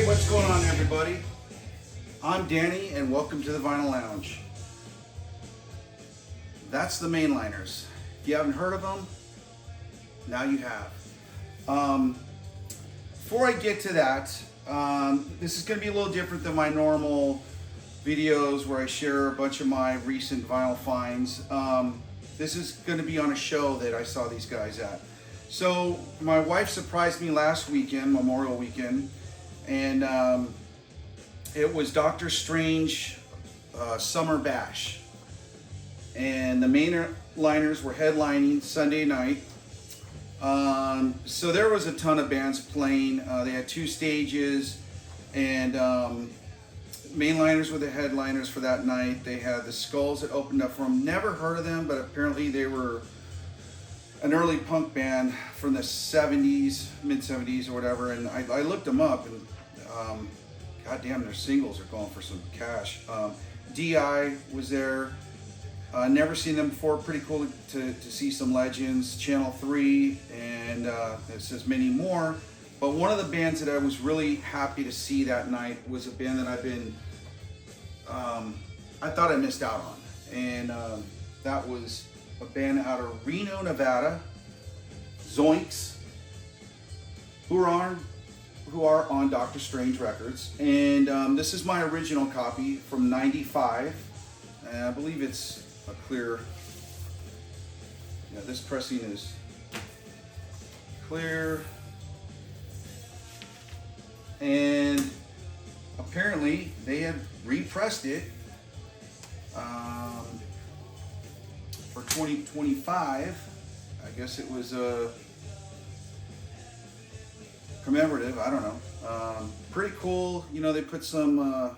What's going on, everybody? I'm Danny, and welcome to the Vinyl Lounge. That's the Mainliners. If you haven't heard of them, now you have. Before I get to that, this is going to be a little different than my normal videos where I share a bunch of my recent vinyl finds. This is going to be on a show that I saw these guys at. So my wife surprised me last weekend, Memorial Weekend, and it was Doctor Strange Summer Bash. And the Mainliners were headlining Sunday night. So there was a ton of bands playing. They had two stages, and Mainliners were the headliners for that night. They had the Skulls that opened up for them. Never heard of them, but apparently they were an early punk band from the 70s, mid 70s or whatever. And I looked them up, and goddamn, their singles are going for some cash. DI was there. Never seen them before. Pretty cool to see some legends. Channel 3, and it says many more. But one of the bands that I was really happy to see that night was a band that I've been, I thought I missed out on. And that was a band out of Reno, Nevada, ZOINKS, who are on Doctor Strange Records. And this is my original copy from '95. And I believe it's a clear, yeah, this pressing is clear. And apparently they have repressed it for 2025. I guess it was commemorative, I don't know. Pretty cool. You know, they put some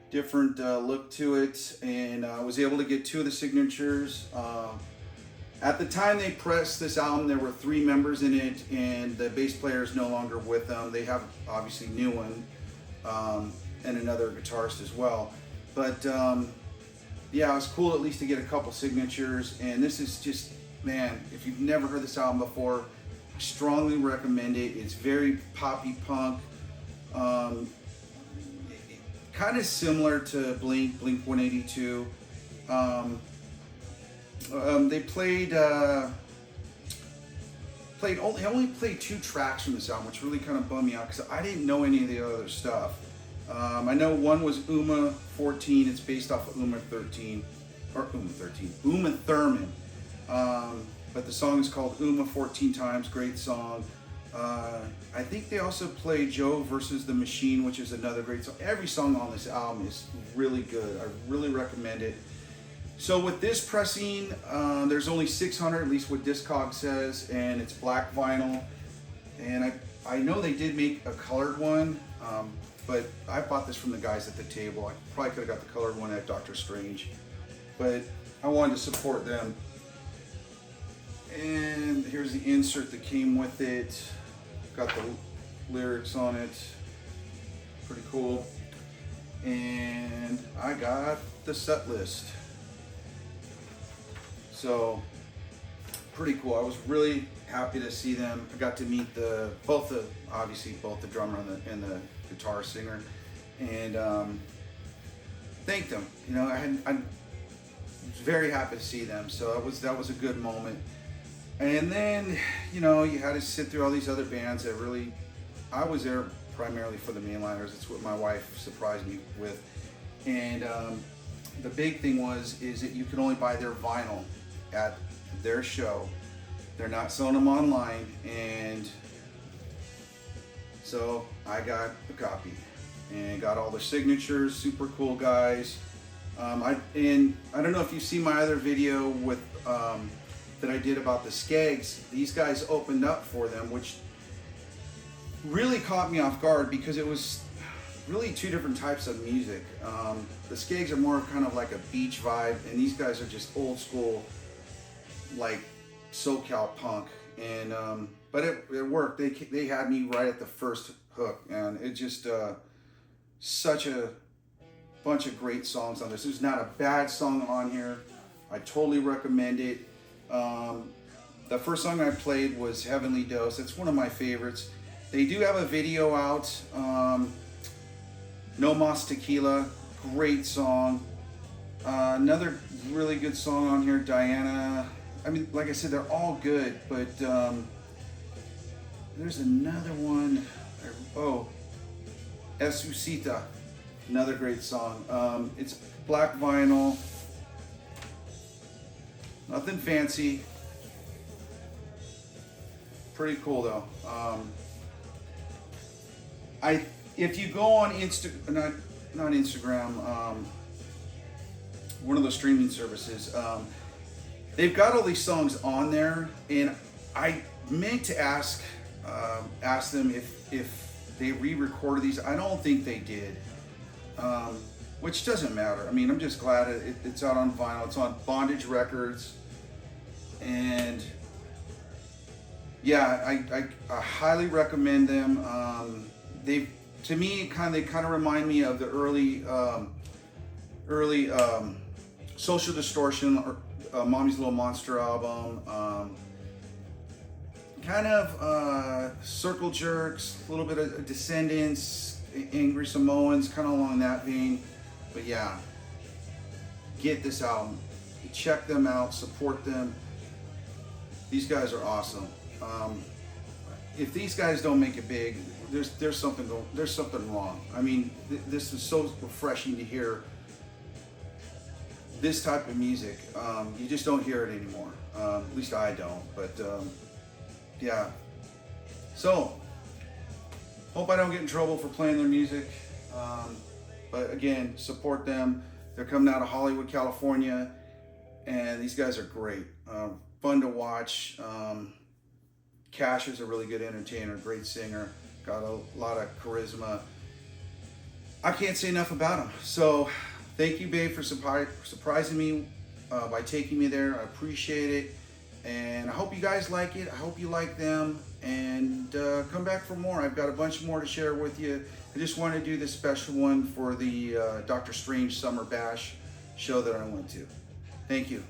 different look to it, and I was able to get two of the signatures. At the time they pressed this album, there were 3 members in it, and the bass player is no longer with them. They have obviously new one, and another guitarist as well. But yeah, it was cool at least to get a couple signatures. And this is just, man, if you've never heard this album before, I strongly recommend it. It's very poppy punk. Kind of similar to Blink 182. They only played 2 tracks from this album, which really kind of bummed me out because I didn't know any of the other stuff. I know one was Uma 14. It's based off of Uma 13, or Uma Thurman. But the song is called Uma 14 Times. Great song. I think they also play Joe versus the Machine, which is another great song. Every song on this album is really good. I really recommend it. So with this pressing, there's only 600, at least what Discog says, and it's black vinyl. And I know they did make a colored one, but I bought this from the guys at the table. I probably could have got the colored one at Doctor Strange, but I wanted to support them. And here's the insert that came with it. Got the lyrics on it. Pretty cool. And I got the set list. So pretty cool. I was really happy to see them. I got to meet both the drummer and the guitar singer, and thanked them. You know, I was very happy to see them. So that was a good moment. And then, you know, you had to sit through all these other bands that really, I was there primarily for the Mainliners. It's what my wife surprised me with. And the big thing is that you could only buy their vinyl at their show. They're not selling them online, and so I got a copy and got all their signatures. Super cool guys. I don't know if you've seen my other video with that I did about the Skeggs. These guys opened up for them, which really caught me off guard because it was really 2 different types of music. The Skeggs are more kind of like a beach vibe, and these guys are just old school, like SoCal punk. And but it worked. They had me right at the first hook, and it just such a bunch of great songs on this. There's not a bad song on here. I totally recommend it. The first song I played was Heavenly Dose. It's one of my favorites. They do have a video out. No Mas Tequila, great song. Another really good song on here, Diana. I mean, like I said, they're all good, but there's another one. Oh, Esusita, another great song. It's black vinyl, nothing fancy. Pretty cool though. If you go on not Instagram, one of those streaming services, they've got all these songs on there, and I meant to ask them if they re-recorded these. I don't think they did, which doesn't matter. I mean, I'm just glad it's out on vinyl. It's on Bondage Records, and yeah, I highly recommend them. To me, they kind of remind me of the early Social Distortion or Mommy's Little Monster album. Kind of Circle Jerks, a little bit of Descendants, Angry Samoans, kind of along that vein. But yeah, get this album, check them out, support them. These guys are awesome. If these guys don't make it big, there's something wrong. I mean, this is so refreshing to hear this type of music. You just don't hear it anymore. At least I don't. But yeah. So hope I don't get in trouble for playing their music. But again, support them. They're coming out of Hollywood, California, and these guys are great. Fun to watch. Cash is a really good entertainer, great singer, got a lot of charisma. I can't say enough about him. So thank you, babe, for surprising me by taking me there. I appreciate it. And I hope you guys like it. I hope you like them. And come back for more. I've got a bunch more to share with you. I just wanted to do this special one for the Doctor Strange Summer Bash show that I went to. Thank you.